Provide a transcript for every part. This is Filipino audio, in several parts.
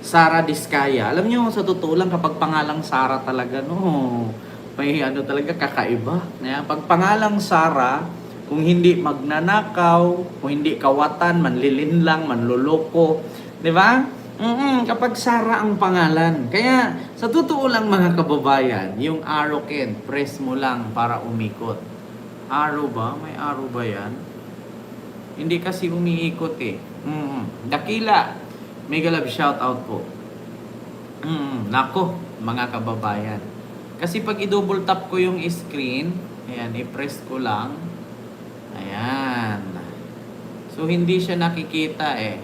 Sara Diskaya. Alam niyo, sa totoo lang, kapag pangalang Sara talaga, no, may ano talaga, kakaiba. Pag pangalang Sara, kung hindi magnanakaw, kung hindi kawatan, manlilinlang, manloloko, di ba? Kapag Sara ang pangalan. Kaya, sa totoo lang mga kababayan, yung arrow Ken, press mo lang para umikot. Arrow ba? May arrow ba yan? Hindi kasi umiikot eh. Dakila, mega love shout out po. Nako, mga kababayan. Kasi pag i-double tap ko yung screen, ayan, i-press ko lang. Ayan. So, hindi siya nakikita eh.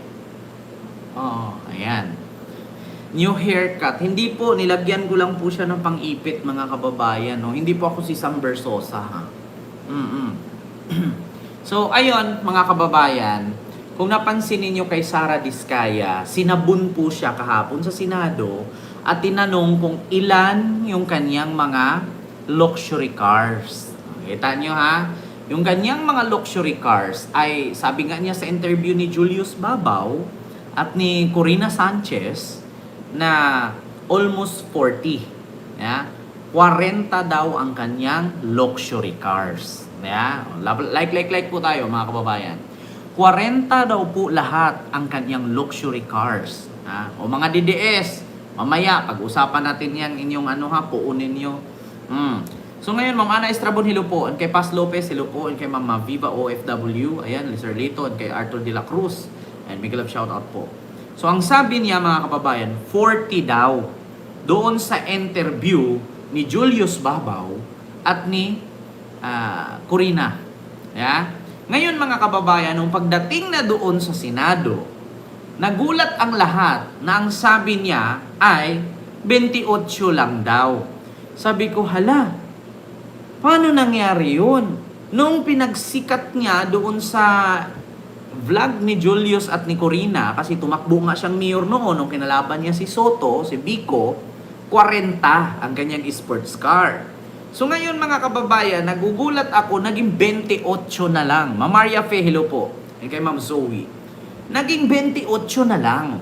Oo, ayan. New haircut. Hindi po, nilagyan ko lang po siya ng pang-ipit, mga kababayan. No? Hindi po ako si Sam Versosa, ha? So, ayun, mga kababayan, kung napansin ninyo kay Sara Diskaya, sinabun po siya kahapon sa Senado at tinanong kung ilan yung kanyang mga luxury cars. Kita nyo ha? Yung kanyang mga luxury cars ay, sabi nga niya sa interview ni Julius Babaw at ni Corina Sanchez, na almost 40. Yeah? 40 daw ang kanyang luxury cars. Yeah? Like po tayo mga kababayan. 40 daw po lahat ang kanyang luxury cars. O mga DDS, mamaya pag-usapan natin yan inyong puunin nyo. So ngayon, Ma'am Ana Estrabon, hello po. And kay Paz Lopez, hello po. And kay Ma'am Viva OFW, ayan, Lizard Lito. And kay Arthur de la Cruz. And big love shout out po. So ang sabi niya mga kababayan, 40 daw doon sa interview ni Julius Babaw at ni Corina. Yeah? Ngayon mga kababayan, nung pagdating na doon sa Senado, nagulat ang lahat na ang sabi niya ay 28 lang daw. Sabi ko, hala, paano nangyari yun? Nung pinagsikat niya doon sa vlog ni Julius at ni Corina, kasi tumakbo nga siyang mayor noon, nung kinalaban niya si Soto, si Vico, 40 ang kanyang sports car. So ngayon mga kababayan, nagugulat ako, naging 28 na lang. Ma'am Maria Fe, hello po. And kay Ma'am Zoe. Naging 28 na lang.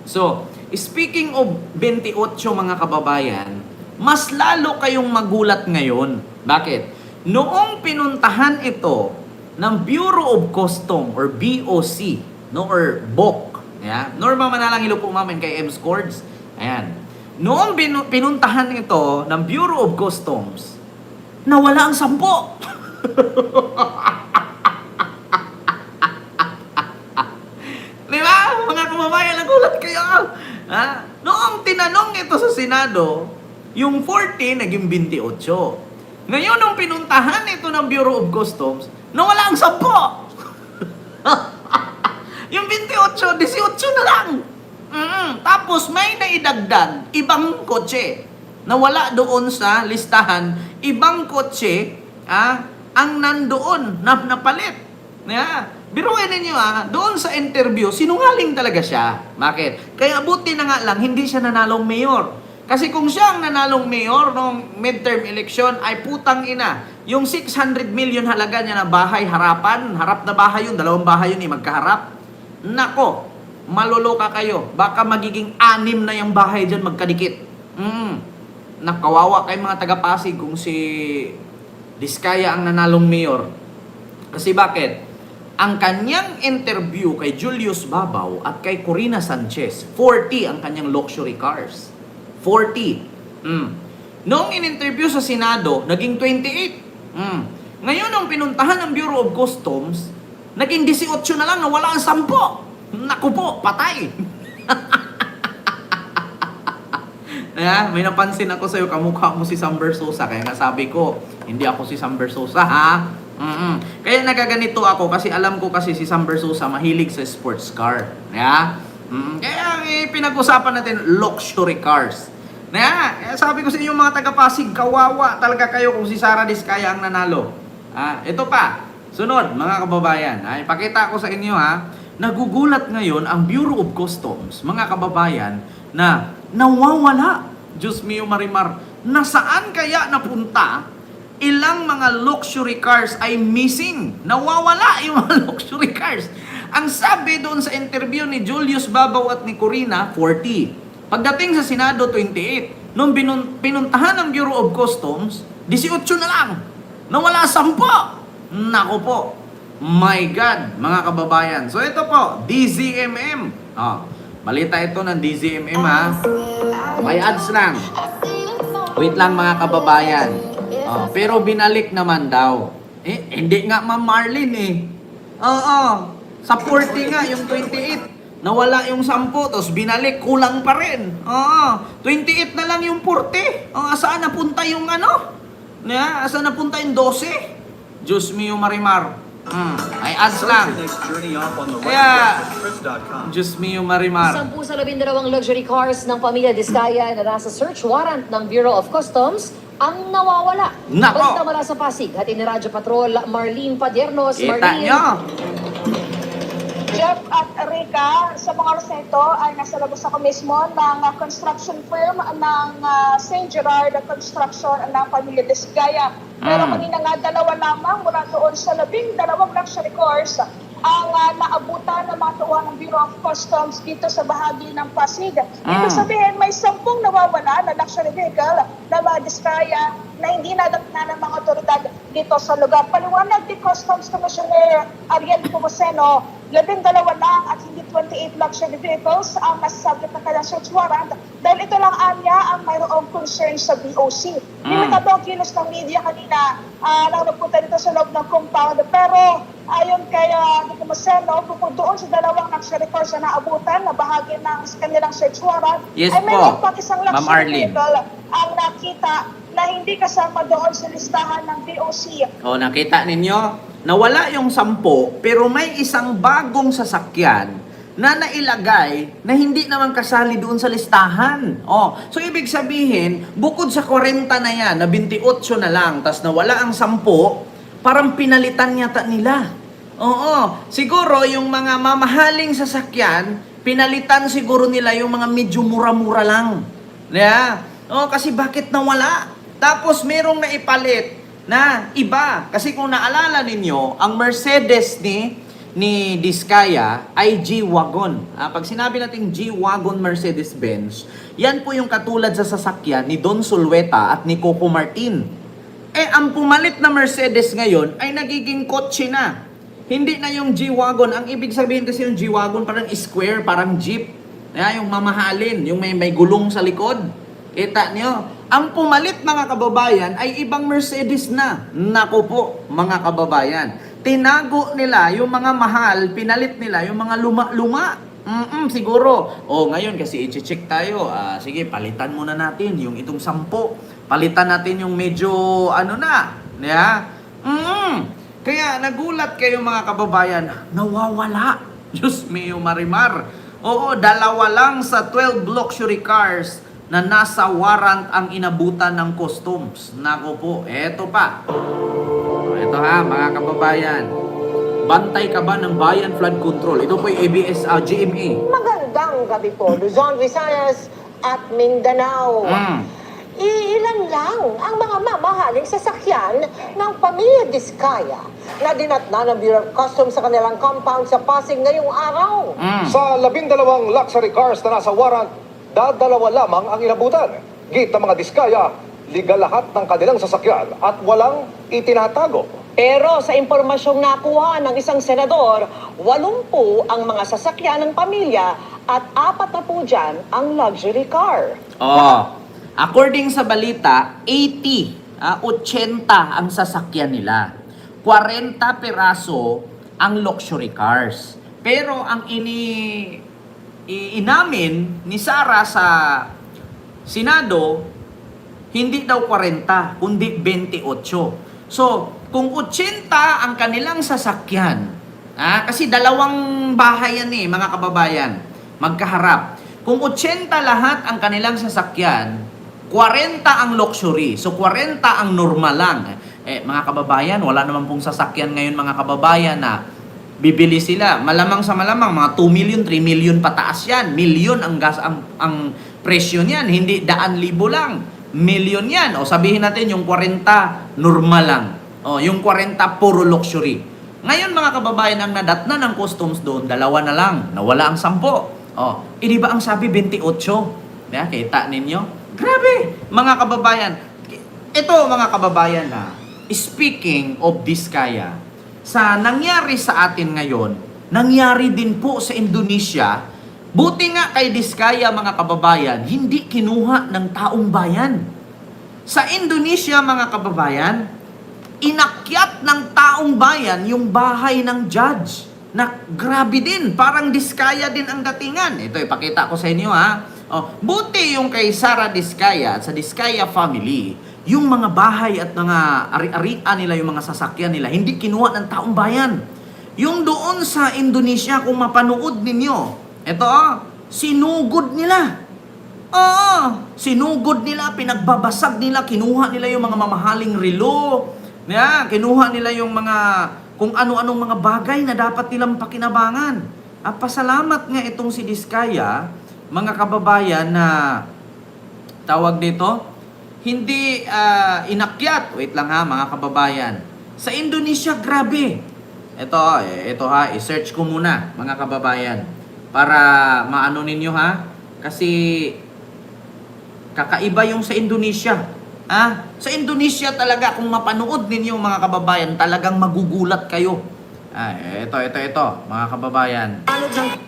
So, speaking of 28 mga kababayan, mas lalo kayong magulat ngayon. Bakit? Noong pinuntahan ito ng Bureau of Custom or BOC, no, or BOC. Yeah? Norma Manalang, hello po ma'am, and kay M. Scords. Ayan. Noong pinuntahan ito ng Bureau of Customs, nawala ang 10. Di ba? Mga kababayan, nagulat kayo. Noong tinanong ito sa Senado, yung 40 naging 28. Ngayon, nung pinuntahan ito ng Bureau of Customs, nawala ang 10. Yung 28, 18 na lang. Tapos may naidagdag, ibang kotse. Nawala doon sa listahan, ibang kotse ang nandoon, napalit. Biruin ninyo doon sa interview, sinungaling talaga siya. Bakit? Kaya buti na nga lang, hindi siya nanalong mayor. Kasi kung siya ang nanalong mayor nung midterm election, ay putang ina. Yung 600 million halaga niya na bahay, harap na bahay yun, 2 bahay yun magkaharap. Nako, maloloka kayo. Baka magiging 6 na yung bahay dyan magkadikit. Nakawawa kayo mga taga-Pasig kung si Diskaya ang nanalong mayor. Kasi bakit? Ang kanyang interview kay Julius Babaw at kay Corina Sanchez, 40 ang kanyang luxury cars. 40. Noong in-interview sa Senado, naging 28. Ngayon, nung pinuntahan ng Bureau of Customs, naging 18 na lang, nawala ang 10. Naku po, patay. May napansin ako sa'yo, kamukha mo si Sam Versosa. Kaya nga sabi ko, hindi ako si Sam Versosa, ha? Kaya nagaganito ako kasi alam ko kasi si Sam Versosa mahilig sa sports car. Kaya pinag-usapan natin luxury cars. Sabi ko sa inyo mga taga-Pasig, kawawa talaga kayo kung si Sara Diskaya ang nanalo. Ito pa, sunod mga kababayan. Ipakita ko sa inyo nagugulat ngayon ang Bureau of Customs, mga kababayan, na nawawala. Diyos mio Marimar, nasaan kaya napunta? Ilang mga luxury cars ay missing. Nawawala yung mga luxury cars. Ang sabi doon sa interview ni Julius Babaw at ni Corina, 40. Pagdating sa Senado, 28. Nung pinuntahan ng Bureau of Customs, 18 na lang. Nawala 10. Nako po. My God, mga kababayan. So ito po, DZMM. Balita ito ng DZMM ha. May ads lang. Wait lang mga kababayan. Pero binalik naman daw. Hindi nga Ma'am Marlene eh. Sa 40 nga, yung 28. Nawala yung 10, tapos binalik, kulang pa rin. 28 na lang yung 40. Saan napunta yung ano? Saan napunta yung 12? Diyos mio Marimar. Ay ads lang. Kaya, Diyos mio Marimar. 10 sa 12 luxury cars ng pamilya Diskaya na nasa search warrant ng Bureau of Customs ang nawawala. Nako! Balita mula sa Pasig, hatid ni Radyo Patrol, Marlene Padiernos. Kita Marlene. nyo. Jeff at Rica, sa mga oras na ito ay nasa labas ako mismo ng construction firm ng St. Gerard Construction ng pamilya Diskaya. Pero kanina nga, 2 lamang mula doon sa 12 luxury cars ang naabutan ng mga tuwa ng Bureau of Customs dito sa bahagi ng Pasig. Ibig sabihin, may 10 nawawala na luxury vehicle na mga Diskaya na hindi nadatna ng mga otoridad dito sa lugar. Paliwanag ni Customs Commissioner Ariel Pumoseno, 12 lang at hindi 28 luxury vehicles ang nasasabit na kanyang search warrant dahil ito lang anya ang mayroong concern sa BOC. Limitado ang kilos ng media kanina nang nagpunta dito sa loob ng compound. Pero ayon kay Pumoseno, bukod doon sa 2 luxury cars na naabutan na bahagi ng kanilang search warrant, Yes ay po, mayroon pang isang Ma'am luxury Arlene. vehicle ang nakita na hindi kasama doon sa listahan ng BOC. Nakita ninyo? Nawala yung 10, pero may isang bagong sasakyan na nailagay na hindi naman kasali doon sa listahan. So ibig sabihin, bukod sa 40 na yan, na 28 na lang, tas nawala ang 10, parang pinalitan yata nila. Siguro yung mga mamahaling sasakyan, pinalitan siguro nila yung mga medyo mura-mura lang. Kasi bakit nawala? Tapos merong naipalit na iba. Kasi kung naalala ninyo, ang Mercedes ni Diskaya ay G-Wagon. Pag sinabi natin G-Wagon Mercedes-Benz, yan po yung katulad sa sasakyan ni Don Sulweta at ni Coco Martin. Ang pumalit na Mercedes ngayon ay nagiging kotse na. Hindi na yung G-Wagon. Ang ibig sabihin kasi yung G-Wagon parang square, parang jeep. Yung mamahalin, yung may gulong sa likod. Kita nyo? Ang pumalit mga kababayan ay ibang Mercedes na. Nako po mga kababayan. Tinago nila yung mga mahal, pinalit nila yung mga luma-luma. Siguro. Ngayon kasi i-check tayo. Sige, palitan muna natin yung itong 10. Palitan natin yung medyo Kaya nagulat kayo mga kababayan. Nawawala. Diyos mio Marimar. 2 lang sa 12 luxury cars na nasa warrant ang inabutan ng customs. Nako po, eto pa. Ito mga kababayan. Bantay ka ba ng Bayan Flood Control? Ito po yung ABS GMA. Magandang gabi po, Luzon, Visayas at Mindanao. Iilan lang ang mga mamahaling sasakyan ng pamilya Diskaya na dinatna ng Bureau of Customs sa kanilang compound sa Pasig ngayong araw. Sa 12 luxury cars na nasa warrant, 2 lamang ang inabutan. Git ng mga Diskaya, ligal lahat ng kanilang sasakyan at walang itinatago. Pero sa impormasyong nakuha ng isang senador, 80 ang mga sasakyan ng pamilya at 40 dyan ang luxury car. According sa balita, 80 ang sasakyan nila. 40 peraso ang luxury cars. Pero ang inamin ni Sara sa Senado, hindi daw 40, kundi 28. So, kung 80 ang kanilang sasakyan, kasi 2 bahay yan mga kababayan, magkaharap. Kung 80 lahat ang kanilang sasakyan, 40 ang luxury. So 40 ang normal lang. Mga kababayan, wala naman pong sasakyan ngayon mga kababayan na bibili sila. Malamang sa malamang, mga 2 million, 3 million pataas yan. Million ang ang presyo niyan. Hindi 100,000 lang. Million yan. O sabihin natin yung 40 normal lang. Yung 40 puro luxury. Ngayon mga kababayan, ang nadatna ng customs doon, 2 na lang. Nawala ang 10. Oh, di ba ang sabi 28? Yeah, kita ninyo? Grabe, mga kababayan. Ito mga kababayan na, speaking of Diskaya, sa nangyari sa atin ngayon, nangyari din po sa Indonesia. Buti nga kay Diskaya mga kababayan, hindi kinuha ng taong bayan. Sa Indonesia mga kababayan, inakyat ng taong bayan yung bahay ng judge. Na grabe din, parang Diskaya din ang datingan. Ito, ipakita ko sa inyo ha. Oh, buti yung kay Sara Diskaya at sa Diskaya family, yung mga bahay at mga ari-arian nila, yung mga sasakyan nila, hindi kinuha ng taong bayan. Yung doon sa Indonesia, kung mapanood ninyo, ito, sinugod nila. Oo, sinugod nila, pinagbabasag nila, kinuha nila yung mga mamahaling relo, kinuha nila yung mga kung ano-anong mga bagay na dapat nilang pakinabangan. Pasalamat nga itong si Diskaya, mga kababayan, na tawag dito, hindi inakyat. Wait lang ha, mga kababayan. Sa Indonesia, grabe. Ito ha, i-search ko muna, mga kababayan, para maano ninyo ha. Kasi kakaiba yung sa Indonesia. Sa Indonesia talaga, kung mapanood ninyo mga kababayan, talagang magugulat kayo. Ito, mga kababayan.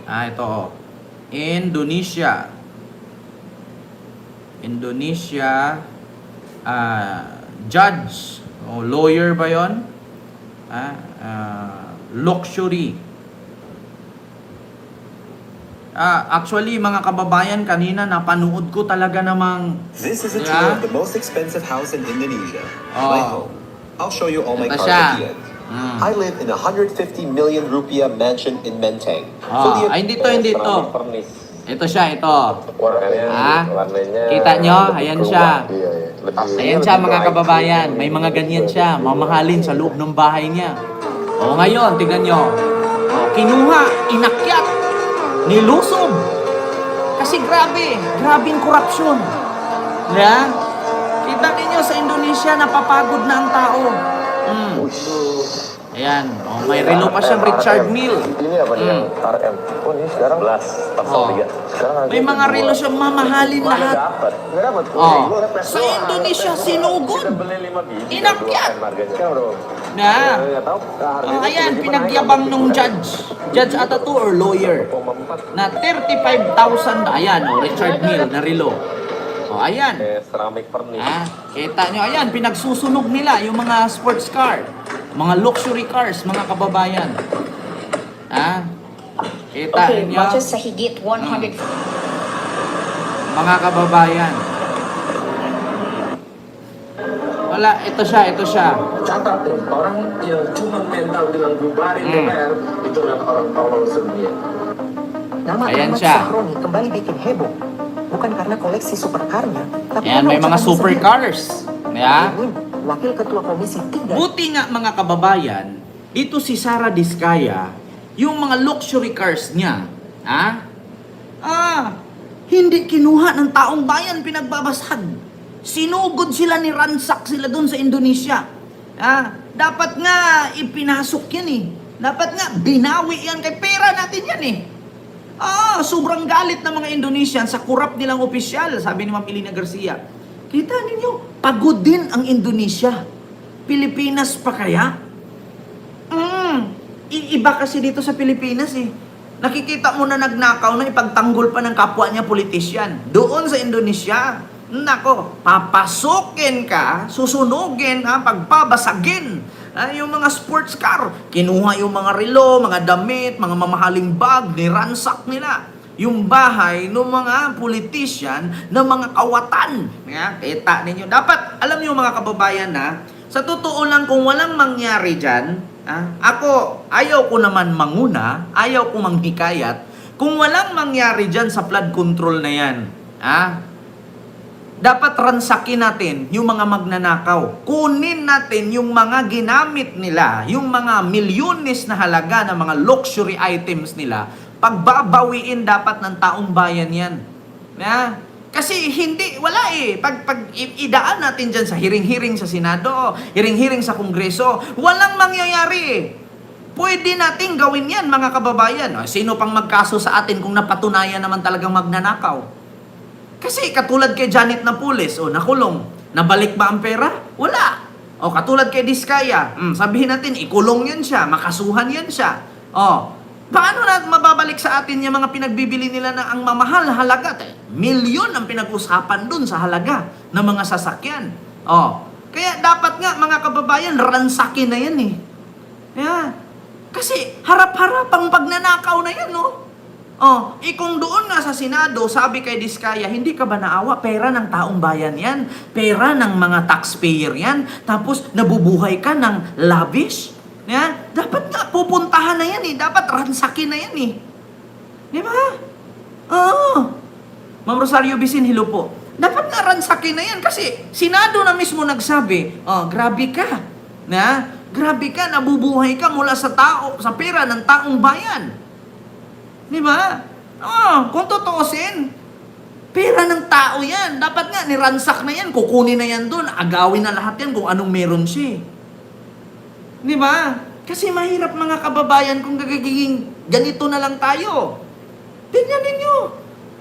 Ito. Indonesia. Judge. Lawyer ba yun? Luxury. Actually, mga kababayan, kanina napanood ko talaga namang... This is a tour of the most expensive house in Indonesia. My home. I'll show you all my Ito cars siya. at the end. I live in a 150 million rupiah mansion in Menteng. Hindi to. Ito siya, ito. Kita nyo? Ayan siya. Ayan siya, mga kababayan. May mga ganyan siya. Mamahalin sa loob ng bahay niya. Ngayon, tignan nyo. Kinuha, inakyat, nilusob. Kasi grabing korupsyon. Kita ninyo sa Indonesia, napapagod na ang tao. Ayan, may relo pa siyang Richard Mille. Ini apa nih? RM. Oh, ini sekarang 11.3. Sekarang May mga relo siyang mamahalin lahat. Nggak dapat. Sa Indonesia, sinugod. Inakyat. Ayan, pinagyabang nung judge. Judge ata to or lawyer. Na 35,000, ayan, Richard Mille na relo. Ayan. Ceramic furnish. Kita nyo, ayan, pinagsusunog nila yung mga sports car. Mga luxury cars, mga kababayan. Kita nyo. Sa higit 100. Mga kababayan. Wala, ito siya. Catat nih, orang yang cuma mental dengan bubarin DPR itu adalah orang tolol sedunia. Nama Ayan Ahmad siya. Sahroni kembali bikin heboh. Bukan karena koleksi supercarnya, tapi Ayan, karena may mga ucapannya supercars. sendiri. Ini, Wakil Ketua Komisi 3. Buti nga mga kababayan, dito si Sara Diskaya, yung mga luxury cars niya, hindi kinuha ng taong bayan, pinagbabasag. Sinugod sila, niransak sila doon sa Indonesia. Dapat nga ipinasok yan eh. Dapat nga binawi yan, kay pera natin yan eh. Sobrang galit ng mga Indonesian sa kurap nilang opisyal, sabi ni Ma'am Elena Garcia. Kita ninyo, pagod din ang Indonesia. Pilipinas pa kaya? Iba kasi dito sa Pilipinas eh. Nakikita mo na nagnakaw na ipagtanggol pa ng kapwa niya politisyan. Doon sa Indonesia, nako, papasukin ka, susunugin, pagpabasagin. Yung mga sports car, kinuha yung mga relo, mga damit, mga mamahaling bag, niransak nila. Yung bahay ng mga politician na mga kawatan. Kita ninyo. Dapat, alam niyo mga kababayan sa totoo lang kung walang mangyari dyan, ako, ayaw ko naman manguna, ayaw ko manghikayat, kung walang mangyari dyan sa flood control na yan, dapat ransakin natin yung mga magnanakaw. Kunin natin yung mga ginamit nila, yung mga milyones na halaga ng mga luxury items nila, pagbabawiin dapat ng taong bayan yan. Kasi wala eh. Pag idaan natin dyan sa hiring-hiring sa Senado, hiring-hiring sa Kongreso, walang mangyayari eh. Pwede nating gawin yan, mga kababayan. O, sino pang magkaso sa atin kung napatunayan naman talagang magnanakaw? Kasi katulad kay Janet Napoles, nakulong. Nabalik ba ang pera? Wala. O katulad kay Diskaya, sabihin natin, ikulong yan siya, makasuhan yan siya. Paano natin mababalik sa atin yung mga pinagbibili nila na ang mamahal halaga? Milyon ang pinag-usapan dun sa halaga ng mga sasakyan. Kaya dapat nga, mga kababayan, ransakin na yan eh. Yeah. Kasi harap-harapang pagnanakaw na yan, no? Kung doon nga sa Senado, sabi kay Diskaya, hindi ka ba naawa? Pera ng taong bayan yan. Pera ng mga taxpayer yan. Tapos nabubuhay ka ng lavish. Yeah? Dapat nga pupuntahan na yan eh. Dapat ransakin na yan eh. Di ba? Ma'am Rosario Vicin, hello po. Dapat nga ransakin na yan kasi Senado na mismo nagsabi, grabe ka. Grabe ka, nabubuhay ka mula sa tao, sa pera ng taong bayan. Di ba? Kung tutuusin, pera ng tao yan. Dapat nga, niransak na yan. Kukunin na yan doon. Agawin na lahat yan kung anong meron siya. Di ba? Kasi mahirap, mga kababayan, kung gagiging ganito na lang tayo. Tingnan ninyo.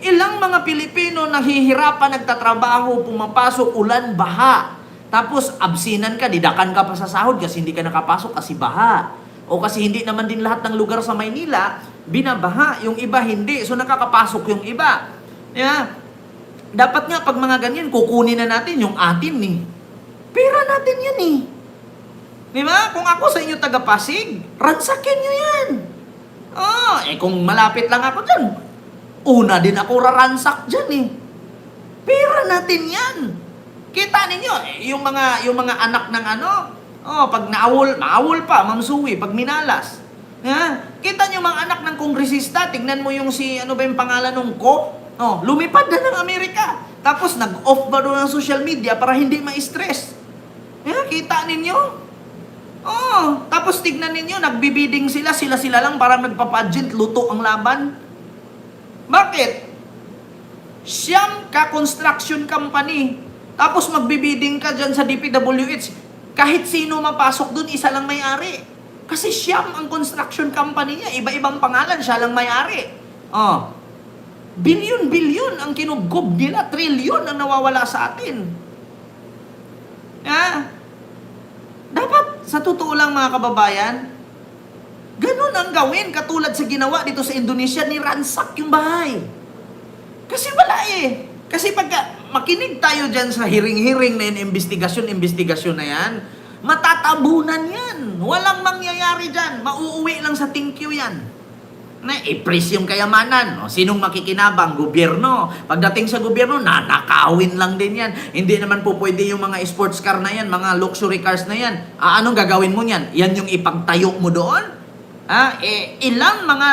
Ilang mga Pilipino naghihirapan, nagtatrabaho, pumapasok, ulan, baha. Tapos, absinan ka, didakan ka pa sa sahod kasi hindi ka nakapasok kasi baha. O kasi hindi naman din lahat ng lugar sa Maynila, binabaha. Yung iba hindi. So, nakakapasok yung iba. Yeah. Dapat nga, pag mga ganyan, kukunin na natin yung atin eh. Pera natin yan eh. Di ba? Kung ako sa inyo taga-Pasig, ransakin nyo yan. Kung malapit lang ako dyan, una din ako raransak dyan eh. Pera natin yan. Kita ninyo, yung mga anak ng pag maawol pa, Ma'am Suwi, pag minalas. Kita nyo mga anak ng kongresista, tignan mo yung yung pangalan ng Ko? Lumipad na ng Amerika. Tapos nag-off ba doon ng social media para hindi ma-stress? Kita ninyo? Tapos tignan ninyo, nagbibiding sila lang parang nagpapadjent, luto ang laban. Bakit? Siyam ka construction company. Tapos magbibiding ka dyan sa DPWH. Kahit sino mapasok dun, isa lang may-ari. Kasi Siyam ang construction company niya. Iba-ibang pangalan, siya lang may-ari. Bilyon-bilyon ang kinuggob nila. Trilyon ang nawawala sa atin. Dapat, sa totoo lang mga kababayan, ganun ang gawin. Katulad sa ginawa dito sa Indonesia, niransak yung bahay. Kasi wala eh. Kasi pagka makinig tayo dyan sa hiring-hiring na yan, investigasyon na yan, matatabunan yan. Walang mangyayari dyan. Mauuwi lang sa thank you yan. I-press yung kayamanan. Sinong makikinabang? Gobyerno. Pagdating sa gobyerno, nanakawin lang din yan. Hindi naman po pwede yung mga sports car na yan, mga luxury cars na yan. Anong gagawin mo yan? Yan yung ipagtayo mo doon? Ilang mga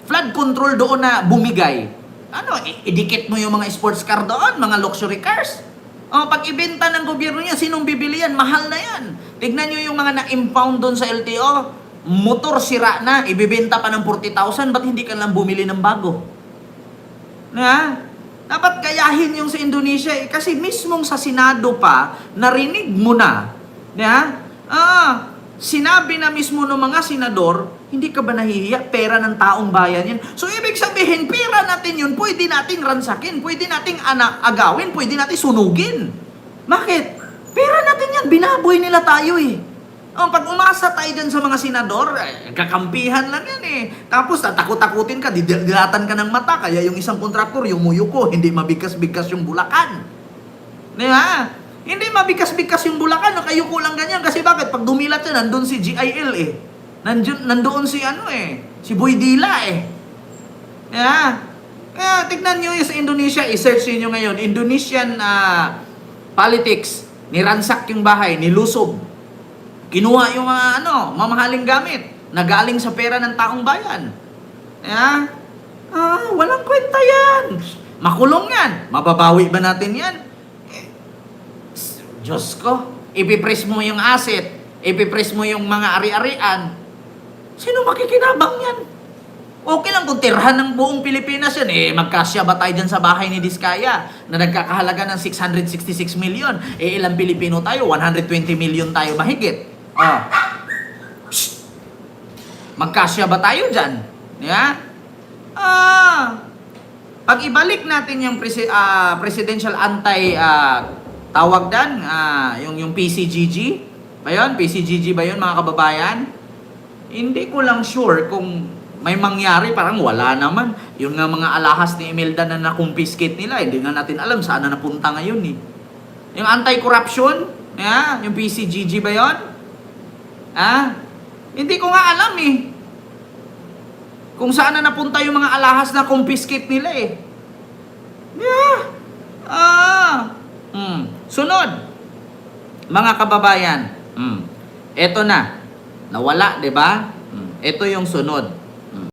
flood control doon na bumigay? Idikit mo yung mga sports car doon, mga luxury cars. Pag ibenta ng gobyerno niya, sinong bibili yan? Mahal na yan. Tignan nyo yung mga na-impound doon sa LTO. Motor sira na, ibibenta pa ng 40,000, ba't hindi ka lang bumili ng bago? Dapat kayahin yung sa Indonesia kasi mismong sa Senado pa, narinig mo na. Sinabi na mismo ng mga senador, hindi ka ba nahihiya? Pera ng taong bayan yan. So, ibig sabihin, pera natin yun, pwede nating ransakin, pwede nating agawin, pwede nating sunugin. Bakit? Pera natin yan, binaboy nila tayo eh. Pag umasa tayo dyan sa mga senador, kakampihan lang yan eh. Tapos, tatakot-takutin ka, didilatan ka ng mata, kaya yung isang kontraktor, yumuyuko, hindi mabigkas-bigkas yung Bulacan. Di ba? Hindi mabigkas-bigkas yung Bulacan, nakayuko lang ganyan. Kasi bakit? Pag dumilat siya, nandun si GIL eh. Nandoon si si Boy Dila eh. Kaya tignan nyo sa Indonesia, i-search nyo ngayon, Indonesian politics, niransak yung bahay, nilusob. Kinuha yung mga mamahaling gamit na galing sa pera ng taong bayan. Walang kwenta yan. Makulong yan. Mababawi ba natin yan? Diyos ko, ipipress mo yung asset, ipipress mo yung mga ari-arian. Sino makikinabang yan? Okay lang kung tirhan ng buong Pilipinas yan. Magkasya ba tayo dyan sa bahay ni Diskaya na nagkakahalaga ng 666 million? Ilang Pilipino tayo? 120 million tayo mahigit. Magkasya ba tayo dyan? Yeah? Pag ibalik natin yung presidential tawag dan, yung PCGG, ba yun? PCGG ba yun, mga kababayan? Hindi ko lang sure kung may mangyari, parang wala naman. Yung nga mga alahas ni Imelda na nakumpiskate nila, hindi nga natin alam saan na napunta ngayon eh. Yung anti-corruption, yung PCGG ba yun? Hindi ko nga alam eh. Kung saan na napunta yung mga alahas na confiscate nila eh. Sunod. Mga kababayan. Eto na. Nawala, 'di ba? Ito yung sunod.